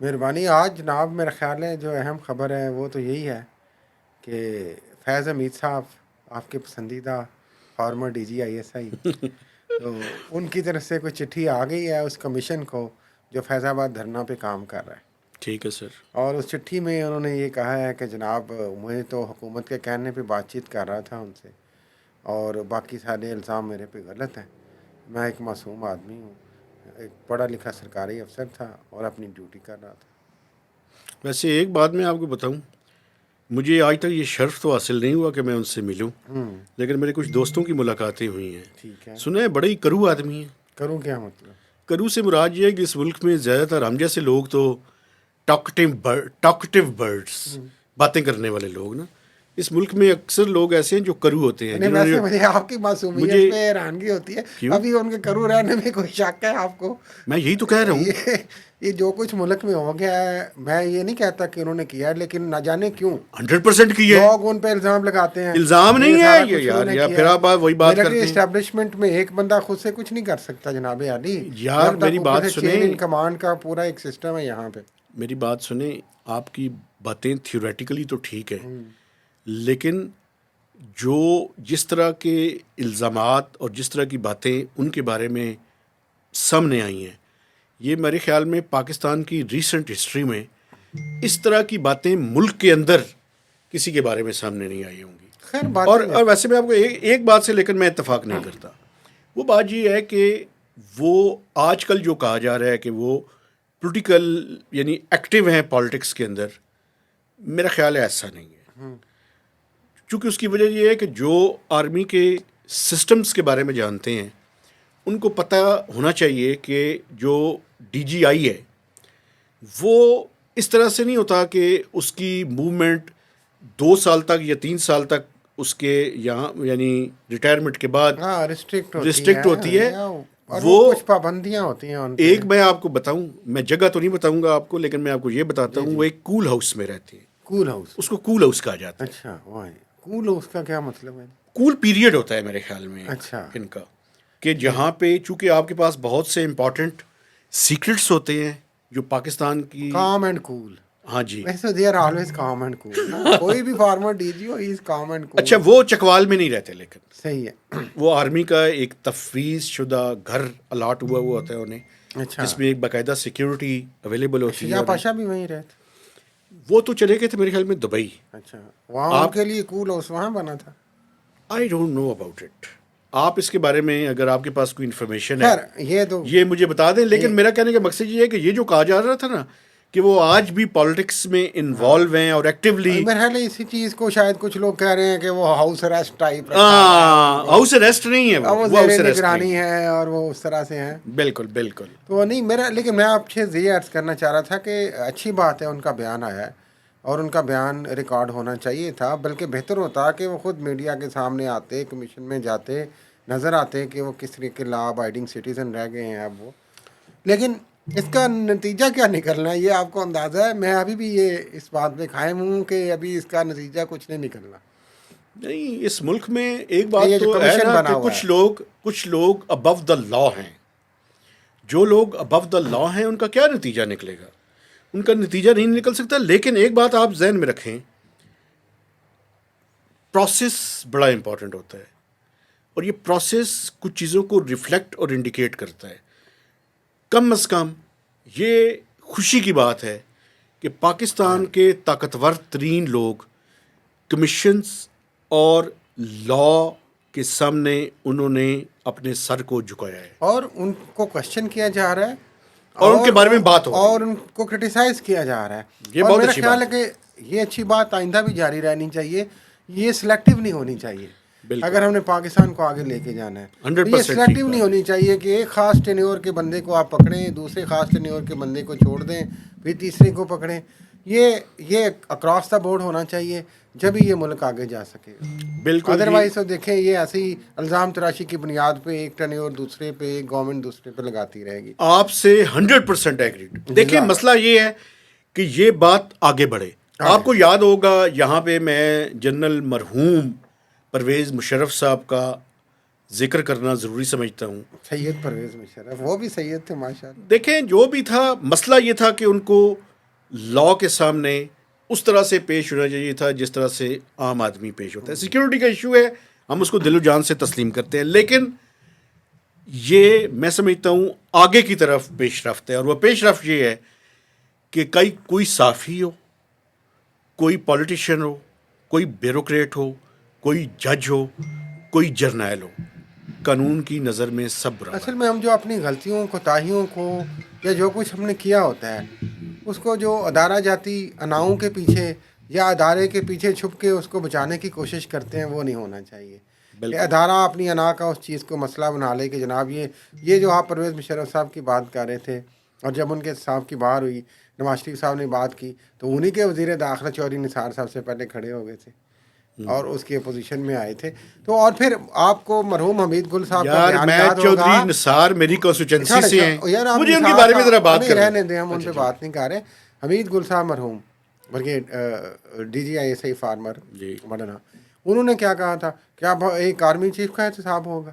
مہربانی۔ آج جناب میرا خیال ہے جو اہم خبر ہے وہ تو یہی ہے کہ فیض حمید صاحب، آپ کے پسندیدہ former D G I S I, تو ان کی طرف سے کوئی چٹھی آ گئی ہے اس کمیشن کو جو فیض آباد دھرنا پہ کام کر رہا ہے۔ ٹھیک ہے سر۔ اور اس چٹھی میں انہوں نے یہ کہا ہے کہ جناب میں تو حکومت کے کہنے پہ بات چیت کر رہا تھا ان سے، اور باقی سارے الزام میرے پہ غلط ہیں۔ میں ایک معصوم آدمی ہوں، ایک پڑھا لکھا سرکاری افسر تھا اور اپنی ڈیوٹی کر رہا تھا۔ ویسے ایک بات میں آپ کو بتاؤں، مجھے آج تک یہ شرف تو حاصل نہیں ہوا کہ میں ان سے ملوں، لیکن میرے کچھ دوستوں کی ملاقاتیں ہوئی ہیں۔ ٹھیک ہے، سنا ہے بڑے ہی کرو آدمی ہیں۔ کروں کیا مطلب؟ کرو سے مراد یہ ہے کہ اس ملک میں زیادہ تر ہم جیسے لوگ تو ٹاکٹیو برڈس، باتیں کرنے والے لوگ نا، اس ملک میں اکثر لوگ ایسے ہیں جو کرو ہوتے ہیں۔ نہیں، ویسے مجھے آپ کی معصومیت مجھے پہ حیرانگی ہوتی ہے، کیوں؟ ابھی ان کے کرو رہنے میں کوئی شک ہے آپ کو؟ میں یہی تو کہہ رہا ہوں۔ یہ جو کچھ ملک میں ہو گیا ہے، میں یہ نہیں کہتا کہ انہوں نے کیا ہے، لیکن نہ جانے کیوں 100% کی ہے۔ لوگ ان پہ الزام لگاتے ہیں۔ الزام نہیں یہ ہے سارا یہ کچھ یار، انہوں نے یا کیا پھر ہے۔ آپ وہی بات ملٹری کرتے ہیں اسٹیبلشمنٹ میں ایک بندہ خود سے کچھ نہیں کر سکتا جناب علی۔ یار، میری بات چین سنیں، ان کمانڈ کا پورا ایک سسٹم ہے یہاں پہ۔ میری بات سنیں، آپ کی باتیں تھیوریٹیکلی تو ٹھیک ہے، لیکن جو جس طرح کے الزامات اور جس طرح کی باتیں ان کے بارے میں سامنے آئی ہیں، یہ میرے خیال میں پاکستان کی ریسنٹ ہسٹری میں اس طرح کی باتیں ملک کے اندر کسی کے بارے میں سامنے نہیں آئی ہوں گی۔ خیر اور باتیں ویسے میں آپ کو ایک بات سے لیکن میں اتفاق نہیں کرتا۔ وہ بات یہ ہے کہ وہ آج کل جو کہا جا رہا ہے کہ وہ پولیٹیکل یعنی ایکٹیو ہیں پالیٹکس کے اندر، میرا خیال ہے ایسا نہیں ہے۔ چونکہ اس کی وجہ یہ ہے کہ جو آرمی کے سسٹمز کے بارے میں جانتے ہیں ان کو پتہ ہونا چاہیے کہ جو ڈی جی آئی ہے وہ اس طرح سے نہیں ہوتا کہ اس کی موومنٹ 2 سال تک یا 3 سال تک اس کے یہاں یعنی ریٹائرمنٹ کے بعد ریسٹرکٹ ہوتی ہے۔ وہ کچھ پابندیاں ہوتی ہیں ان پہ۔ ایک میں آپ کو بتاؤں، میں جگہ تو نہیں بتاؤں گا آپ کو، لیکن میں آپ کو یہ بتاتا ہوں، وہ ایک کول ہاؤس میں رہتے ہیں۔ کول ہاؤس، اس کو کول ہاؤس کہا جاتا ہے۔ اچھا، وہ کول ہاؤس کا کیا مطلب ہے؟ کول پیریڈ ہوتا ہے میرے خیال میں اچھا، ان کا، کہ جہاں پہ چونکہ آپ کے پاس بہت سے امپورٹنٹ سیکرٹس ہوتے ہیں جو پاکستان کی۔ Calm and cool. ہاں جی، ویسے they are always calm and cool, کوئی بھی فارمر ڈی جی ہو، he is calm and cool. اچھا وہ چکوال میں نہیں رہتے، لیکن صحیح ہے۔ وہ آرمی کا ایک تفویض شدہ گھر الاٹ ہوا ہوتا ہے انہیں، اچھا، جس میں ایک باقاعدہ سیکیورٹی اویلیبل ہوتی ہے۔ شجاع پاشا بھی وہیں رہتے؟ وہ تو چلے گئے تھے میرے خیال میں دبئی۔ اچھا، وہاں ان کے لیے کول ہاؤس وہاں بنا تھا؟ I don't know about it. آپ اس کے بارے میں اگر آپ کے پاس کوئی انفارمیشن ہے خیر یہ تو یہ مجھے بتا دیں، لیکن میرا کہنے کا مقصد یہ ہے کہ یہ جو کہا جا رہا تھا نا کہ وہ آج بھی پالیٹکس میں انوالو ہیں اور ایکٹیولی۔ میرے خیال ہے اسی چیز کو شاید کچھ لوگ کہہ رہے ہیں کہ وہ house arrest type, house arrest نہیں ہے، وہ زیر نگرانی ہے اور وہ اس طرح سے ہیں۔ بالکل بالکل۔ تو نہیں میرا، لیکن میں آپ سے یہ عرض کرنا چاہ رہا تھا کہ اچھی بات ہے ان کا بیان آیا ہے اور ان کا بیان ریکارڈ ہونا چاہیے تھا، بلکہ بہتر ہوتا کہ وہ خود میڈیا کے سامنے آتے، کمیشن میں جاتے، نظر آتے کہ وہ کس طریقے لا ابائڈنگ سٹیزن رہ گئے ہیں اب وہ۔ لیکن اس کا نتیجہ کیا نکلنا ہے یہ آپ کو اندازہ ہے؟ میں ابھی بھی یہ اس بات پہ قائم ہوں کہ ابھی اس کا نتیجہ کچھ نہیں نکلنا۔ نہیں، اس ملک میں ایک بات یہ جو تو ہے کمیشن نا بنا کہ ہوا کچھ لوگ ابو دا لا ہیں۔ جو لوگ ابو دا لا ہیں ان کا کیا نتیجہ نکلے گا؟ ان کا نتیجہ نہیں نکل سکتا۔ لیکن ایک بات آپ ذہن میں رکھیں، پروسیس بڑا امپورٹنٹ ہوتا ہے، اور یہ پروسیس کچھ چیزوں کو ریفلیکٹ اور انڈیکیٹ کرتا ہے۔ کم از کم یہ خوشی کی بات ہے کہ پاکستان کے طاقتور ترین لوگ کمیشنز اور لا کے سامنے انہوں نے اپنے سر کو جھکایا ہے، اور ان کو کوشچن کیا جا رہا ہے اور ان کے بارے میں بات ہو رہی ہے، اور ان کو کرٹیسائز کیا جا رہا ہے۔ یہ اور بہت میرا اچھی خیال ہے بات کہ یہ اچھی بات آئندہ بھی جاری رہنی چاہیے، یہ سلیکٹیو نہیں ہونی چاہیے۔ بالکل، اگر ہم نے پاکستان کو آگے لے کے جانا ہے 100% یہ سلیکٹیو نہیں ہونی چاہیے کہ ایک خاص ٹینیور کے بندے کو آپ پکڑیں، دوسرے خاص ٹینیور کے بندے کو چھوڑ دیں، پھر تیسرے کو پکڑیں۔ یہ اکراس دا بورڈ ہونا چاہیے جبھی یہ ملک آگے جا سکے گا. بالکل ادروائز تو دیکھیں یہ ایسی الزام تراشی کی بنیاد پہ ایک ٹینیور دوسرے پہ، ایک گورنمنٹ دوسرے پہ لگاتی رہے گی. آپ سے 100% ایگریڈ. دیکھیں مسئلہ یہ ہے کہ یہ بات آگے بڑھے. آپ کو یاد ہوگا یہاں پہ میں جنرل مرحوم پرویز مشرف صاحب کا ذکر کرنا ضروری سمجھتا ہوں. سید پرویز مشرف وہ بھی سید تھے ماشاء اللہ. دیکھیں جو بھی تھا مسئلہ یہ تھا کہ ان کو لاء کے سامنے اس طرح سے پیش ہونا چاہیے تھا جس طرح سے عام آدمی پیش ہوتا ہے. سیکیورٹی کا ایشو ہے، ہم اس کو دل و جان سے تسلیم کرتے ہیں، لیکن یہ میں سمجھتا ہوں آگے کی طرف پیش رفت ہے. اور وہ پیش رفت یہ ہے کہ کوئی صحافی ہو، کوئی پولیٹیشین ہو، کوئی بیوروکریٹ ہو، کوئی جج ہو، کوئی جرنیل ہو، قانون کی نظر میں سب برابر. اصل میں ہم جو اپنی غلطیوں کوتاہیوں کو یا جو کچھ ہم نے کیا ہوتا ہے اس کو جو ادارہ جاتی اناؤں کے پیچھے یا ادارے کے پیچھے چھپ کے اس کو بچانے کی کوشش کرتے ہیں وہ نہیں ہونا چاہیے. کہ ادارہ اپنی انا کا اس چیز کو مسئلہ بنا لے کہ جناب یہ جو آپ پرویز مشرف صاحب کی بات کر رہے تھے، اور جب ان کے صاحب کی بار ہوئی نواز شریف صاحب نے بات کی تو انہی کے وزیر داخلہ چودھری نثار صاحب سے پہلے کھڑے ہو گئے تھے اور اس کی اپوزیشن میں آئے تھے. تو اور پھر آپ کو مرحوم حمید گل صاحب کا بیان یاد ہوگا. چودھری نثار میری کانسٹیچوئنسی سے ہیں، مجھے ان کے نثار بارے میں ذرا بات نہیں کریں. رہنے دیں، ہم ان پہ بات نہیں کر رہے. حمید گل صاحب مرحوم بلکہ ڈی جی آئی ایس آئی فارمر مڈنا، انہوں نے کیا کہا تھا کہ اب ایک آرمی چیف کا احتساب ہوگا.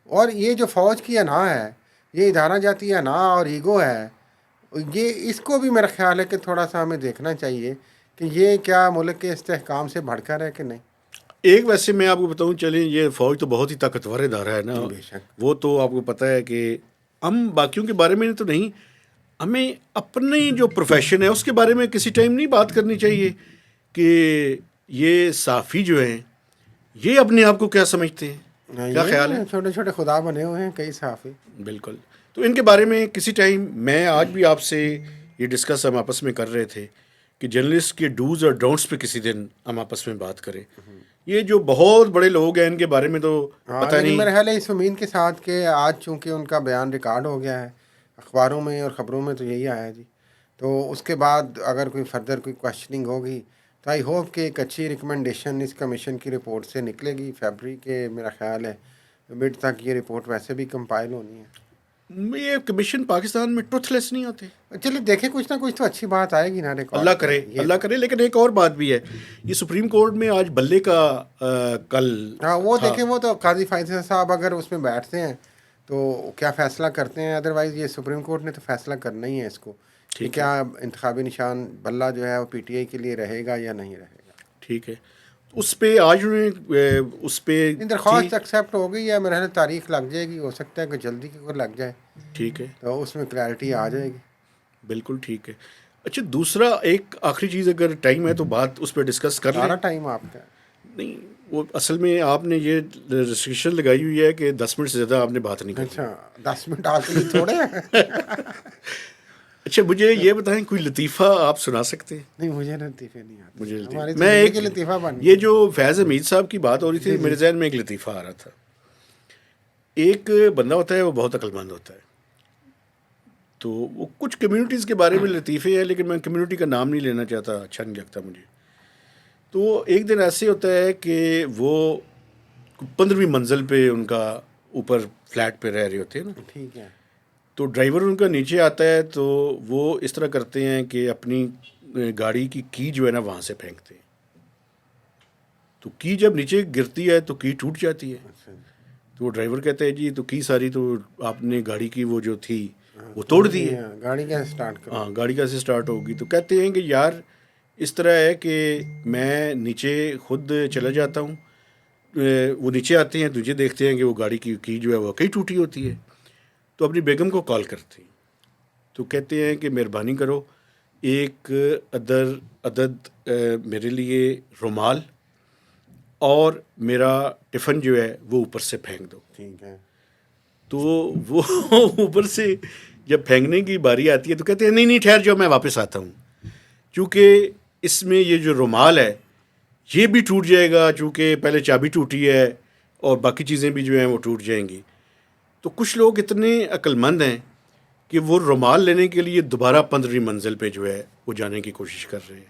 اور یہ جو فوج کی انا ہے، یہ ادارہ جاتی انا اور ایگو ہے، یہ اس کو بھی میرا خیال ہے کہ تھوڑا سا ہمیں دیکھنا چاہیے کہ یہ کیا ملک کے استحکام سے بڑھ کر ہے کہ نہیں. ایک ویسے میں آپ کو بتاؤں، چلیں یہ فوج تو بہت ہی طاقتور ادارہ ہے نا، وہ تو آپ کو پتہ ہے کہ ہم باقیوں کے بارے میں تو نہیں، ہمیں اپنی جو پروفیشن ہے اس کے بارے میں کسی ٹائم نہیں بات کرنی چاہیے کہ یہ صحافی جو ہیں یہ اپنے آپ کو کیا سمجھتے ہیں، کیا خیال ہے. چھوٹے چھوٹے خدا بنے ہوئے ہیں کئی صحافی. بالکل. تو ان کے بارے میں کسی ٹائم میں آج بھی آپ سے یہ ڈسکس ہم آپس میں کر رہے تھے کہ جرنلسٹ کے ڈوز اور ڈونٹس پہ کسی دن ہم آپس میں بات کریں. یہ جو بہت بڑے لوگ ہیں ان کے بارے میں تو پتہ نہیں. میرے خیال ہے اس امید کے ساتھ کہ آج چونکہ ان کا بیان ریکارڈ ہو گیا ہے اخباروں میں اور خبروں میں تو یہی آیا جی، تو اس کے بعد اگر کوئی فردر کوئی کوشچننگ ہوگی تو آئی ہوپ کہ ایک اچھی ریکمنڈیشن اس کمیشن کی رپورٹ سے نکلے گی. فیبری کے میرا خیال ہے مڈ تک یہ رپورٹ ویسے بھی کمپائل ہونی ہے. یہ کمیشن پاکستان میں ٹروتھ لیس نہیں ہوتے. چلیے دیکھیں کچھ نہ کچھ تو اچھی بات آئے گی نا. اللہ کرے اللہ کرے. لیکن ایک اور بات بھی ہے، یہ سپریم کورٹ میں آج بلے کا کل وہ دیکھیں وہ تو قاضی فائز صاحب اگر اس میں بیٹھتے ہیں تو کیا فیصلہ کرتے ہیں. ادروائز یہ سپریم کورٹ نے تو فیصلہ کرنا ہی ہے اس کو کہ کیا انتخابی نشان بلہ جو ہے وہ پی ٹی آئی کے لیے رہے گا یا نہیں رہے گا. ٹھیک ہے. اس پہ آج اس پہ درخواست ایکسیپٹ ہو گئی ہے، میرے خیال تاریخ لگ جائے گی، ہو سکتا ہے کہ جلدی کی کوئی لگ جائے. ٹھیک ہے، تو اس میں کلیئرٹی آ جائے گی. بالکل ٹھیک ہے. اچھا دوسرا ایک آخری چیز اگر ٹائم ہے تو بات اس پہ ڈسکس کر لیں. سارا ٹائم آپ کا نہیں، وہ اصل میں آپ نے یہ ریسٹرکشن لگائی ہوئی ہے کہ 10 منٹ سے زیادہ آپ نے بات نہیں کرنی. اچھا 10 منٹ آپ کے لیے تھوڑے ہیں. اچھا مجھے یہ بتائیں کوئی لطیفہ آپ سنا سکتے ہیں؟ نہیں مجھے لطیفے نہیں آتے. مجھے میں ایک لطیفہ بن یہ جو فیض حمید صاحب کی بات ہو رہی تھی میرے ذہن میں ایک لطیفہ آ رہا تھا. ایک بندہ ہوتا ہے وہ بہت عقل مند ہوتا ہے، تو وہ کچھ کمیونٹیز کے بارے میں لطیفے ہیں لیکن میں کمیونٹی کا نام نہیں لینا چاہتا، اچھا نہیں لگتا مجھے. تو ایک دن ایسے ہوتا ہے کہ وہ 15ویں منزل پہ ان کا اوپر فلیٹ پہ رہ رہے ہوتے ہیں نا. ٹھیک ہے. تو ڈرائیور ان کا نیچے آتا ہے تو وہ اس طرح کرتے ہیں کہ اپنی گاڑی کی کی جو ہے نا وہاں سے پھینکتے ہیں. تو کی جب نیچے گرتی ہے تو کی ٹوٹ جاتی ہے. تو وہ ڈرائیور کہتا ہے جی تو کی ساری تو آپ نے گاڑی کی وہ جو تھی وہ توڑ دی ہے، گاڑی کیسے اسٹارٹ کروں؟ ہاں گاڑی کیسے اسٹارٹ ہوگی. تو کہتے ہیں کہ یار اس طرح ہے کہ میں نیچے خود چلا جاتا ہوں، وہ نیچے آتے ہیں تجھے دیکھتے ہیں کہ وہ گاڑی کی جو ہے وہ کئی ٹوٹی ہوتی ہے. تو اپنی بیگم کو کال کرتے ہیں تو کہتے ہیں کہ مہربانی کرو ایک عدد میرے لیے رومال اور میرا ٹفن جو ہے وہ اوپر سے پھینک دو. ٹھیک ہے. تو وہ اوپر سے جب پھینکنے کی باری آتی ہے تو کہتے ہیں نہیں ٹھہر جاؤ میں واپس آتا ہوں، چونکہ اس میں یہ جو رومال ہے یہ بھی ٹوٹ جائے گا، چونکہ پہلے چابی ٹوٹی ہے اور باقی چیزیں بھی جو ہیں وہ ٹوٹ جائیں گی. تو کچھ لوگ اتنے عقل مند ہیں کہ وہ رومال لینے کے لیے دوبارہ 15ویں منزل پہ جو ہے وہ جانے کی کوشش کر رہے ہیں.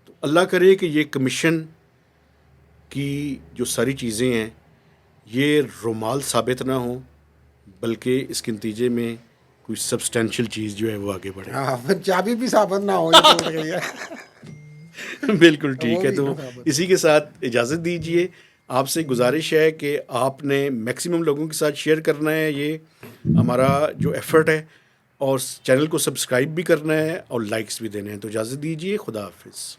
تو اللہ کرے کہ یہ کمیشن کی جو ساری چیزیں ہیں یہ رومال ثابت نہ ہوں بلکہ اس کے نتیجے میں کوئی سبسٹینشیل چیز جو ہے وہ آگے بڑھے. ہاں پھر چابی بھی ثابت نہ ہو یہ ٹوٹ گئی ہے. بالکل ٹھیک ہے. تو اسی کے ساتھ اجازت دیجیے. آپ سے گزارش ہے کہ آپ نے میکسیمم لوگوں کے ساتھ شیئر کرنا ہے یہ ہمارا جو ایفرٹ ہے, اور چینل کو سبسکرائب بھی کرنا ہے اور لائکس بھی دینے ہیں. تو اجازت دیجیے. خدا حافظ.